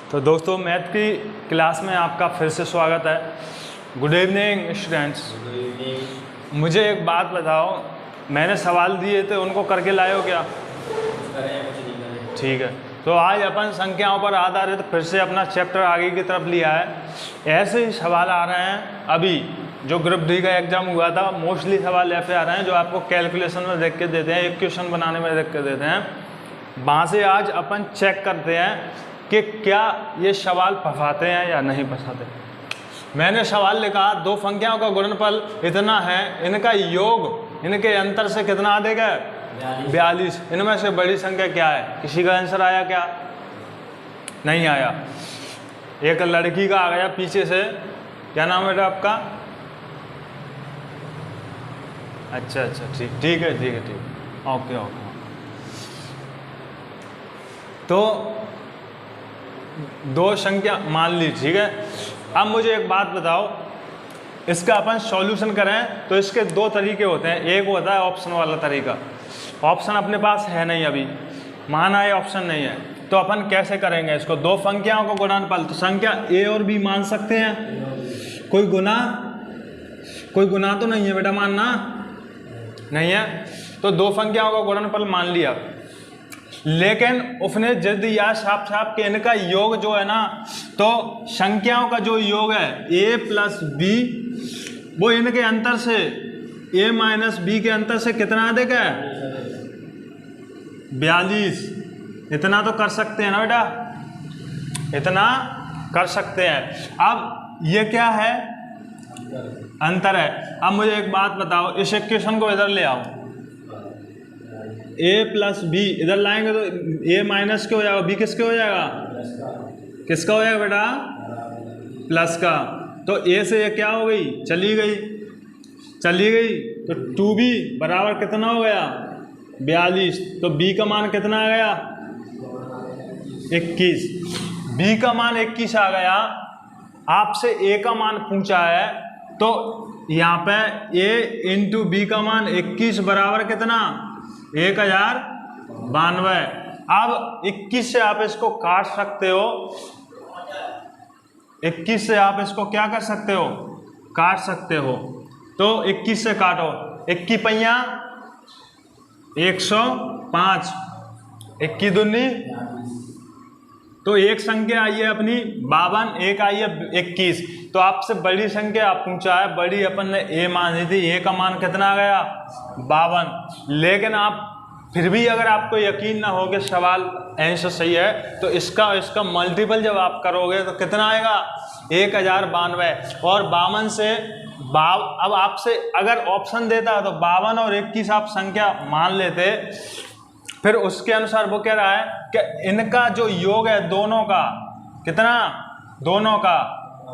तो दोस्तों मैथ की क्लास में आपका फिर से स्वागत है। Good evening students. मुझे एक बात बताओ, मैंने सवाल दिए थे उनको करके लाए हो क्या? ठीक है, तो आज अपन संख्याओं पर आधारित फिर से अपना चैप्टर आगे की तरफ लिया है। ऐसे ही सवाल आ रहे हैं, अभी जो ग्रुप डी का एग्जाम हुआ था मोस्टली सवाल ऐसे आ रहे हैं जो आपको कैलकुलेशन में देख के देते हैं, एक क्वेश्चन बनाने में देख के देते हैं। वहाँ से आज अपन चेक करते हैं कि क्या ये सवाल फंसाते हैं या नहीं फंसाते। मैंने सवाल लिखा दो संख्याओं का गुणनफल इतना है, इनका योग इनके अंतर से कितना अधिक है? 42। इनमें से बड़ी संख्या क्या है? किसी का आंसर आया क्या? नहीं आया। एक लड़की का आ गया पीछे से। क्या नाम है आपका? अच्छा, ठीक है, ओके। तो दो संख्या मान ली, ठीक है। अब मुझे एक बात बताओ, इसका अपन सॉल्यूशन करें तो इसके दो तरीके होते हैं। एक होता है ऑप्शन वाला तरीका। ऑप्शन अपने पास है नहीं, अभी माना है ऑप्शन नहीं है, तो अपन कैसे करेंगे इसको? दो संख्याओं को गुणनफल, तो संख्या ए और बी मान सकते हैं। कोई गुना तो नहीं है बेटा, मानना नहीं है। तो दो संख्याओं का गुणनफल मान लिया, लेकिन उसने जिद दिया साफ साफ कि इनका योग जो है ना, तो संख्याओं का जो योग है a प्लस बी, वो इनके अंतर से a माइनस बी के अंतर से कितना अधिक है? 42। इतना तो कर सकते हैं ना बेटा, इतना कर सकते हैं। अब ये क्या है? अंतर है। अब मुझे एक बात बताओ, इस इक्वेशन को इधर ले आओ। a प्लस बी इधर लाएंगे तो a माइनस के हो जाएगा, b किसके हो जाएगा? किसका हो जाएगा बेटा? प्लस का। तो a से ये क्या हो गई? चली गई। तो 2b बराबर कितना हो गया? 42। तो b का मान कितना आ गया? 21। b का मान 21 आ गया। आपसे a का मान पूछा है, तो यहाँ पे a इंटू बी का मान 21 बराबर कितना? 1092। अब 21 से आप इसको काट सकते हो। 21 से आप इसको क्या कर सकते हो? काट सकते हो। तो 21 से काटो, 21 पहिया 105, 21 दूनी, तो एक संख्या आई है अपनी 52, एक आई है 21। तो आपसे बड़ी संख्या पूछा है, बड़ी अपन ने a मानी थी, a का मान कितना आ गया? 52। लेकिन आप फिर भी अगर आपको यकीन ना हो कि सवाल आंसर सही है, तो इसका मल्टीपल जब आप करोगे तो कितना आएगा? 1092। और 52 से अब आपसे अगर ऑप्शन देता तो 52 और 21 आप संख्या मान लेते। फिर उसके अनुसार वो कह रहा है कि इनका जो योग है दोनों का, कितना? दोनों का,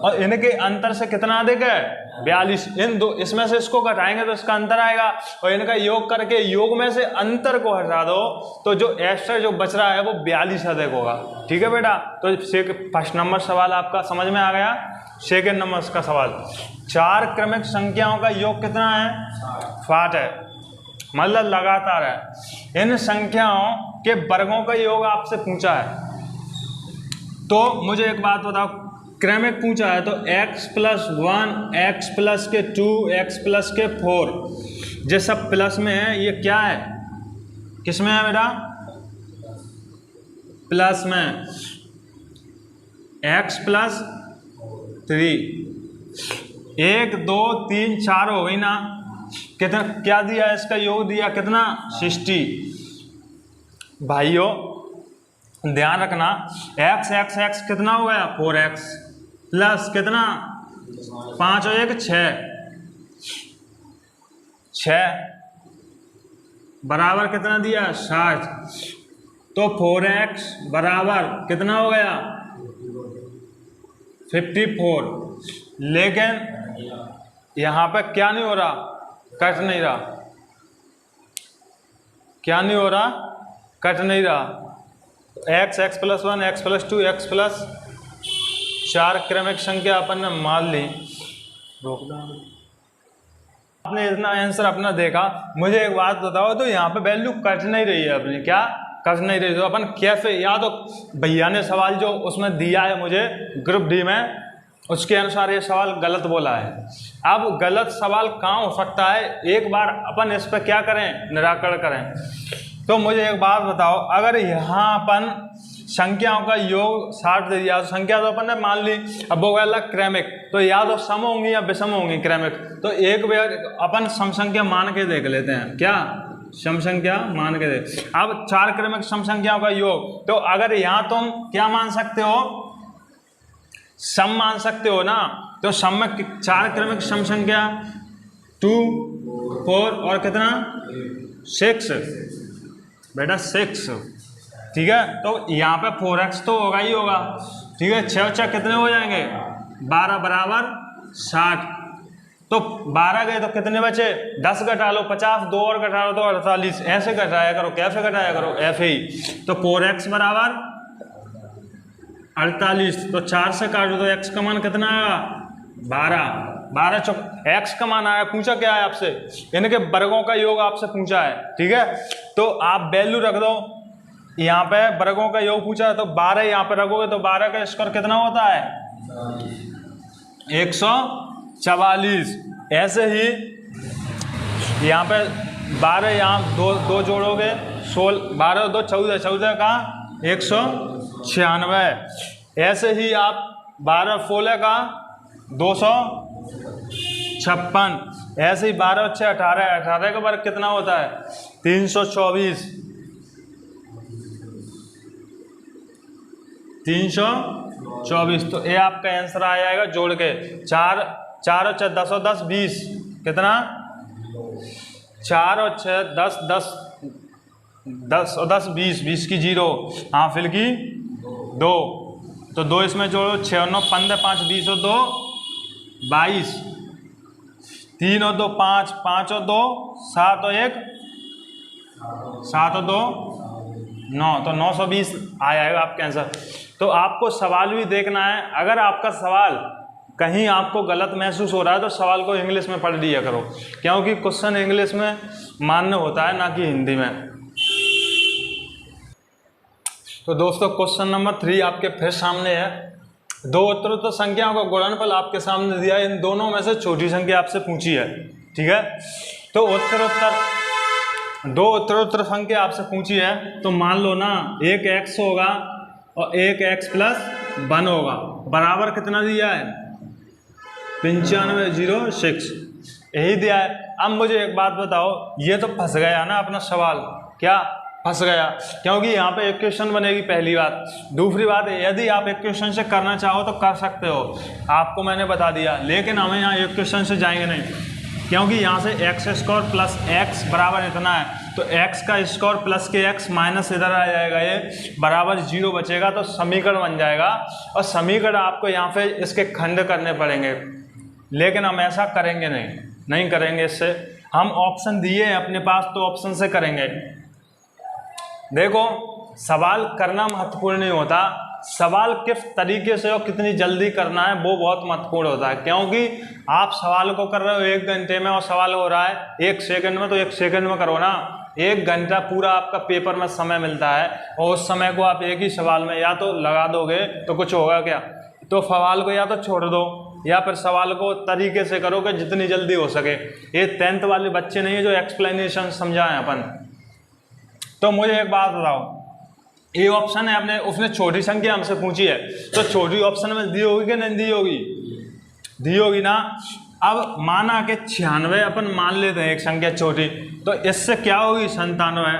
और इनके अंतर से कितना अधिक है? 42। इन दो, इसमें से इसको घटाएंगे तो इसका अंतर आएगा, और इनका योग करके योग में से अंतर को हटा दो तो जो एक्स्ट्रा जो बच रहा है वो 42 अधिक होगा। ठीक है बेटा। तो फर्स्ट नंबर सवाल आपका समझ में आ गया। सेकेंड नंबर का सवाल, 4 क्रमिक संख्याओं का योग कितना है? 60 है, मतलब लगातार है। इन संख्याओं के वर्गों का योग आपसे पूछा है, तो मुझे एक बात बताओ, क्रमिक पूछा है तो x प्लस 1, x प्लस के 2, x प्लस के 4, ये सब प्लस में है। ये क्या है? किस में है बेटा? प्लस में। x प्लस 3, 1 2 3 4 हो गई ना। कितना क्या दिया? इसका योग दिया कितना? 60। भाइयों ध्यान रखना, x कितना हो गया? 4x प्लस कितना? 5 और 1 6 बराबर कितना दिया? 60। तो 4x बराबर कितना हो गया? 54। लेकिन यहाँ पे क्या नहीं हो रहा? कट नहीं रहा। क्या नहीं हो रहा? कट नहीं रहा। x plus 1, x plus 2, x plus 4 क्रमिक संख्या अपन ने मान ली। आपने इतना आंसर अपना देखा। मुझे एक बात बताओ, तो यहाँ पे वैल्यू कट नहीं रही है अपनी, क्या कर नहीं रही, तो अपन कैसे, या तो भैया ने सवाल जो उसमें दिया है मुझे ग्रुप डी में, उसके अनुसार ये सवाल गलत बोला है। अब गलत सवाल कहाँ हो सकता है, एक बार अपन इस पर क्या करें, निराकरण करें। तो मुझे एक बात बताओ, अगर यहाँ अपन संख्याओं का योग 60 दे दिया, तो संख्या तो अपन ने मान ली, अब वो गया क्रमिक, तो या तो सम होंगी या विषम होंगी क्रमिक, तो एक बार अपन सम संख्या मान के देख लेते हैं, क्या सम संख्या मान के देख। अब 4 क्रमिक सम संख्याओं का योग, तो अगर यहाँ तुम क्या मान सकते हो, सम मान सकते हो ना, तो सम में 4 क्रमिक सम संख्या 2, 4 और कितना 6 बेटा 6, ठीक है। तो यहाँ पे 4x तो होगा ही होगा, ठीक है। 6 और 6 कितने हो जाएंगे, 12 बराबर 60, तो 12 गए तो कितने बचे, 10 घटा लो 50, 2 और घटा लो तो 48, ऐसे घटाया करो, कैसे घटाया करो, ऐसे ही। तो 4x बराबर 48, तो 4 से काटो तो x का मान कितना आएगा, 12 चौक x का मान आया। पूछा क्या है आपसे, इनके वर्गों का योग आपसे पूछा है, ठीक है। तो आप वैल्यू रख दो, यहाँ पे वर्गों का योग पूछा है, तो 12 यहाँ पे रखोगे तो 12 का स्क्वायर कितना होता है, 144। ऐसे ही यहाँ पे 12 यहाँ दो जोड़ोगे, 16, 12 2 14, 14 का 196। ऐसे ही आप 12 16 का 256। ऐसे ही 12 और 6 18, 18 का वर्ग कितना होता है, 324। 324, तो ये आपका आंसर आ जाएगा जोड़ के 4 और 6 10 और 10 20, कितना 4 और 6 10 10 10 और 10 20, 20 की 0, हाँ फिर की 2, तो 2 इसमें जोड़ो, 6 और 9 15, 5 20 और 2 22, 3 और 2 5, 5 और 2 7 और 1 7 और 2 9, तो 920 आ जाएगा आपका आंसर। तो आपको सवाल भी देखना है, अगर आपका सवाल कहीं आपको गलत महसूस हो रहा है तो सवाल को इंग्लिश में पढ़ लिया करो, क्योंकि क्वेश्चन इंग्लिश में मान्य होता है ना कि हिंदी में। तो दोस्तों क्वेश्चन नंबर 3 आपके फिर सामने है। 2 उत्तरोत्तर संख्याओं का गुणनफल आपके सामने दिया है, इन दोनों में से छोटी संख्या आपसे पूछी है, ठीक है। तो दो उत्तरोत्तर संख्या आपसे पूछी है, तो मान लो ना एक x होगा और एक x प्लस 1 होगा, बराबर कितना दिया है, 9506, यही दिया है। अब मुझे एक बात बताओ, ये तो फंस गया ना अपना सवाल, क्या फंस गया, क्योंकि यहाँ पे एक क्वेश्चन बनेगी, पहली बात। दूसरी बात, यदि आप एक क्वेश्चन से करना चाहो तो कर सकते हो, आपको मैंने बता दिया, लेकिन हमें यहाँ एक क्वेश्चन से जाएंगे नहीं, क्योंकि यहाँ से एक्स स्क्वायर प्लस एक्स बराबर इतना है, तो एक्स का स्क्वायर प्लस के एक्स माइनस इधर आ जाएगा, ये बराबर 0 बचेगा, तो समीकरण बन जाएगा। और समीकरण आपको यहाँ पे इसके खंड करने पड़ेंगे, लेकिन हम ऐसा करेंगे नहीं करेंगे। इससे हम ऑप्शन दिए हैं अपने पास, तो ऑप्शन से करेंगे। देखो सवाल करना महत्वपूर्ण नहीं होता, सवाल किस तरीके से और कितनी जल्दी करना है वो बहुत महत्वपूर्ण होता है, क्योंकि आप सवाल को कर रहे हो 1 घंटे में और सवाल हो रहा है 1 सेकंड में, तो 1 सेकंड में करो ना। 1 घंटा पूरा आपका पेपर में समय मिलता है, और उस समय को आप एक ही सवाल में या तो लगा दोगे तो कुछ होगा क्या, तो सवाल को या तो छोड़ दो या फिर सवाल को तरीके से करो कि जितनी जल्दी हो सके। ये 10th वाले बच्चे नहीं है जो एक्सप्लेनेशन समझाएं अपन। तो मुझे एक बात बताओ, ये ऑप्शन है अपने, उसने छोटी संख्या हमसे पूछी है, तो छोटी ऑप्शन में दी होगी कि नहीं दी होगी, दी होगी ना। अब माना कि 96 अपन मान लेते हैं एक संख्या छोटी, तो इससे क्या होगी 97,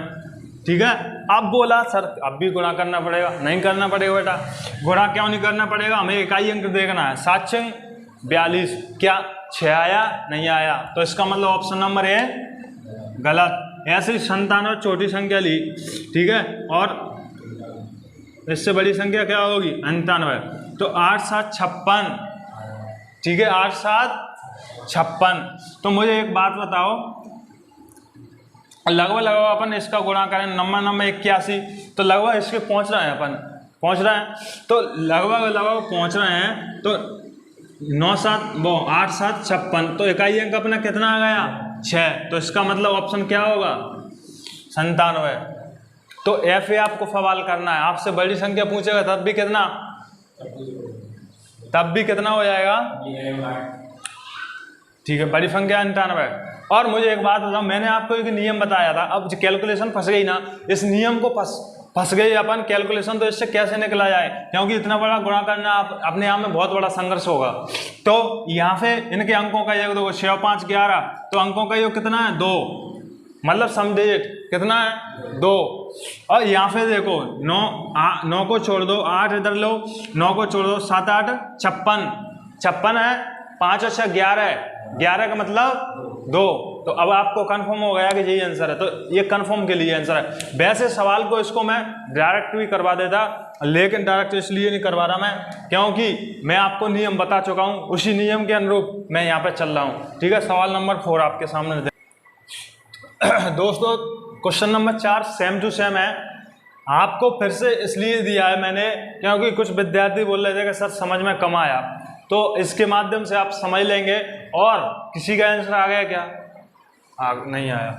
ठीक है। अब बोला सर अब भी गुणा करना पड़ेगा, नहीं करना पड़ेगा बेटा, गुणा क्यों नहीं करना पड़ेगा, हमें इकाई अंक देखना है। 7 6 42, क्या 6 आया नहीं आया, तो इसका मतलब ऑप्शन नंबर ए गलत। ऐसे ही 97 छोटी संख्या ली, ठीक है, और इससे बड़ी संख्या क्या होगी 99, तो 8 7 56, ठीक है, 8 7 56। तो मुझे एक बात बताओ, लगभग अपन इसका गुणा करें, नंबर 81, तो लगभग इसके पहुंच रहे हैं अपन, पहुंच रहे हैं, तो लगभग पहुंच रहे हैं। तो 9 7 8 7 56, तो इकाई अंक अपना कितना आ गया 6, तो इसका मतलब ऑप्शन क्या होगा 97। तो एफ ए आपको सवाल करना है। आपसे बड़ी संख्या पूछेगा तब भी कितना हो जाएगा, ठीक है, बड़ी संख्या 99। और मुझे एक बात बताओ, मैंने आपको एक नियम बताया था, अब कैलकुलेशन फंस गई ना, इस नियम को फंस गई अपन कैलकुलेशन, तो इससे कैसे निकला जाए, क्योंकि इतना बड़ा गुणा करना आप अपने आप में बहुत बड़ा संघर्ष होगा। तो यहाँ से इनके अंकों का योग देखो, 6 5 11, तो अंकों का योग कितना है 2, मतलब समझिए कितना है 2। और यहाँ पे देखो 9 को छोड़ दो, 8 इधर लो, 9 को छोड़ दो, 7 8 56 है, 5 और 6 11 है, 11 का मतलब 2। तो अब आपको कंफर्म हो गया कि यही आंसर है, तो ये कंफर्म के लिए आंसर है। वैसे सवाल को इसको मैं डायरेक्ट भी करवा देता, लेकिन डायरेक्ट इसलिए नहीं करवा रहा मैं, क्योंकि मैं आपको नियम बता चुका हूँ, उसी नियम के अनुरूप मैं यहाँ पे चल रहा हूँ। ठीक है, सवाल नंबर 4 आपके सामने दोस्तों, question number 4 same to same है। आपको फिर से इसलिए दिया है मैंने, क्योंकि कुछ विद्यार्थी बोल रहे थे कि सर समझ में कम आया, तो इसके माध्यम से आप समझ लेंगे। और किसी का आंसर आ गया क्या? नहीं आया,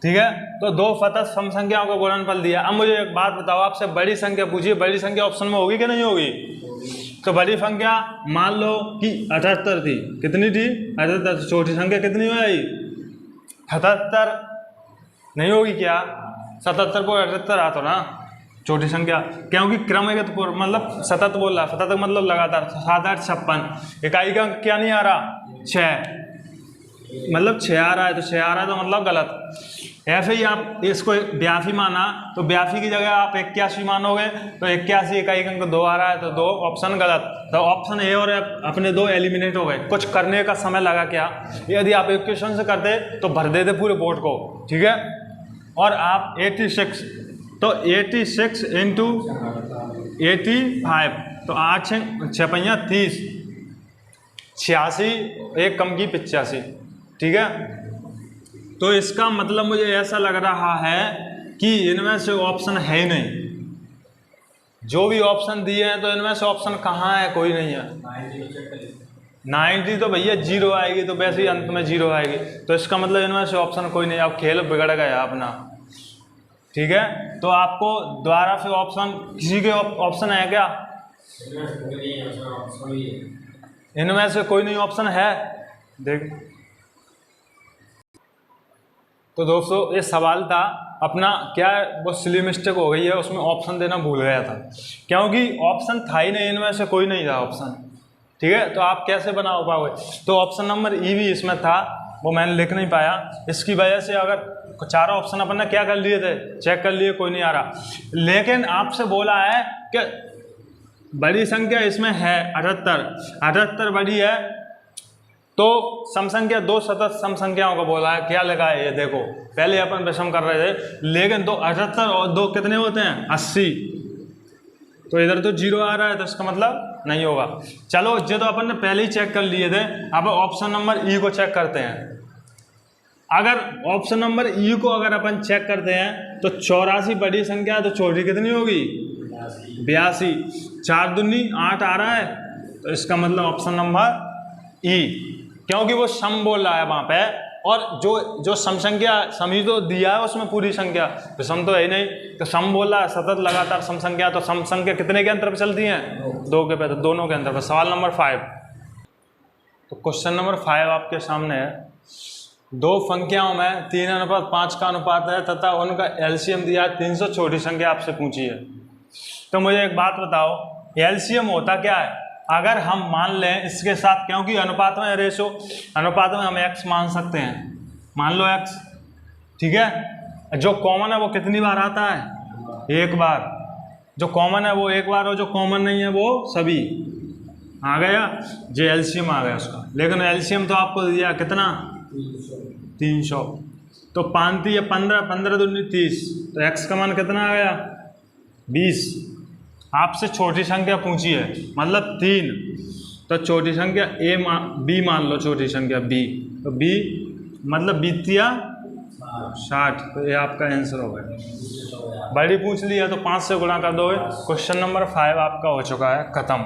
ठीक है। तो 2 फतह सम संख्याओं का गुणनफल दिया। अब मुझे एक बात बताओ, आपसे बड़ी संख्या पूछिए, बड़ी संख्या ऑप्शन में होगी कि नहीं होगी? तो बड़ी संख्या मान लो कि 78 थी, कितनी थी 78, छोटी संख्या कितनी हो जाएगी 77, नहीं होगी क्या? 77 को 78 आता ना छोटी संख्या, क्योंकि क्रमगत मतलब सतत बोल रहा, सतत मतलब लगातार। 7 8 56, इकाई का अंक क्या नहीं आ रहा 6, मतलब 6 आ रहा है, तो 6 आ रहा है तो मतलब गलत। ऐसे ही आप इसको 82 माना, तो 82 की जगह आप 81 मानोगे, तो 81 इकाई का अंक 2 आ रहा है, तो 2 ऑप्शन गलत। तो ऑप्शन ए और अपने 2 एलिमिनेट हो गए। कुछ करने का समय लगा क्या? यदि आप इक्वेशन से करते तो भर देते पूरे बोर्ड को, ठीक है। और आप 86, तो 86 इंटू 85, तो 8 6 5 30, 86, एक कम की 85, ठीक है। तो इसका मतलब मुझे ऐसा लग रहा है कि इनमें से ऑप्शन है ही नहीं। जो भी ऑप्शन दिए हैं तो इनमें से ऑप्शन कहाँ है? कोई नहीं है। 90 तो भैया 0 आएगी, तो वैसे ही अंत में 0 आएगी, तो इसका मतलब इनमें से ऑप्शन कोई नहीं। अब खेल बिगड़ गया अपना, ठीक है। तो आपको दोबारा से ऑप्शन, किसी के ऑप्शन है क्या? इनमें से कोई नहीं ऑप्शन है, देख। तो दोस्तों ये सवाल था अपना, क्या वो सिली मिस्टेक हो गई है, उसमें ऑप्शन देना भूल गया था, क्योंकि ऑप्शन था ही नहीं, इनमें से कोई नहीं था ऑप्शन, ठीक है। तो आप कैसे बना पाओगे? तो ऑप्शन नंबर ई भी इसमें था, वो मैंने लिख नहीं पाया, इसकी वजह से अगर चारों ऑप्शन अपन ने क्या कर लिए थे, चेक कर लिए, कोई नहीं आ रहा। लेकिन आपसे बोला है कि बड़ी संख्या इसमें है 78 बड़ी है, तो सम संख्या 2 सतत सम संख्याओं को बोला है। क्या लगा है ये देखो, पहले अपन विषम कर रहे थे, लेकिन 2 78 और 2 कितने होते हैं 80, तो इधर तो 0 आ रहा है, तो इसका मतलब नहीं होगा। चलो ये तो अपन ने पहले ही चेक कर लिए थे, अब ऑप्शन नंबर ई को चेक करते हैं। अगर ऑप्शन नंबर ई को अगर अपन चेक करते हैं तो 84 बड़ी संख्या, तो छोटी कितनी होगी 82, 4 दूनी 8 आ रहा है, तो इसका मतलब ऑप्शन नंबर ई, क्योंकि वो सम बोल रहा है वहाँ पे, और जो सम संख्या समी तो दिया है उसमें पूरी संख्या, तो सम तो है ही नहीं, तो सम बोल रहा है सतत लगातार सम संख्या, तो सम संख्या कितने के अंतर पे चलती हैं 2 के पे, तो दोनों के अंतर पे। सवाल नंबर 5, तो क्वेश्चन नंबर 5 आपके सामने है। 2 संख्याओं में 3:5 का अनुपात है तथा उनका एलसीएम दिया है 300, छोटी संख्या आपसे पूछी है। तो मुझे एक बात बताओ, एलसीएम होता क्या है? अगर हम मान लें इसके साथ, क्योंकि अनुपात में रेशो, अनुपात में हम x मान सकते हैं, मान लो x, ठीक है। जो कॉमन है वो कितनी बार आता है? 1 बार। जो कॉमन है वो 1 बार, और जो कॉमन नहीं है वो सभी आ गया, जो एलसीएम आ गया उसका। लेकिन एलसीएम तो आपको दिया कितना 300, तो 5 या 15, 15 दूनी 30, तो x का मान कितना आ गया 20। आपसे छोटी संख्या पूछी है, मतलब 3, तो छोटी संख्या b मान लो, छोटी संख्या b, तो b मतलब 20 या 60, तो ये आपका आंसर हो गया। बड़ी पूछ ली है तो 5 से गुणा कर दोगे। क्वेश्चन नंबर 5 आपका हो चुका है खत्म।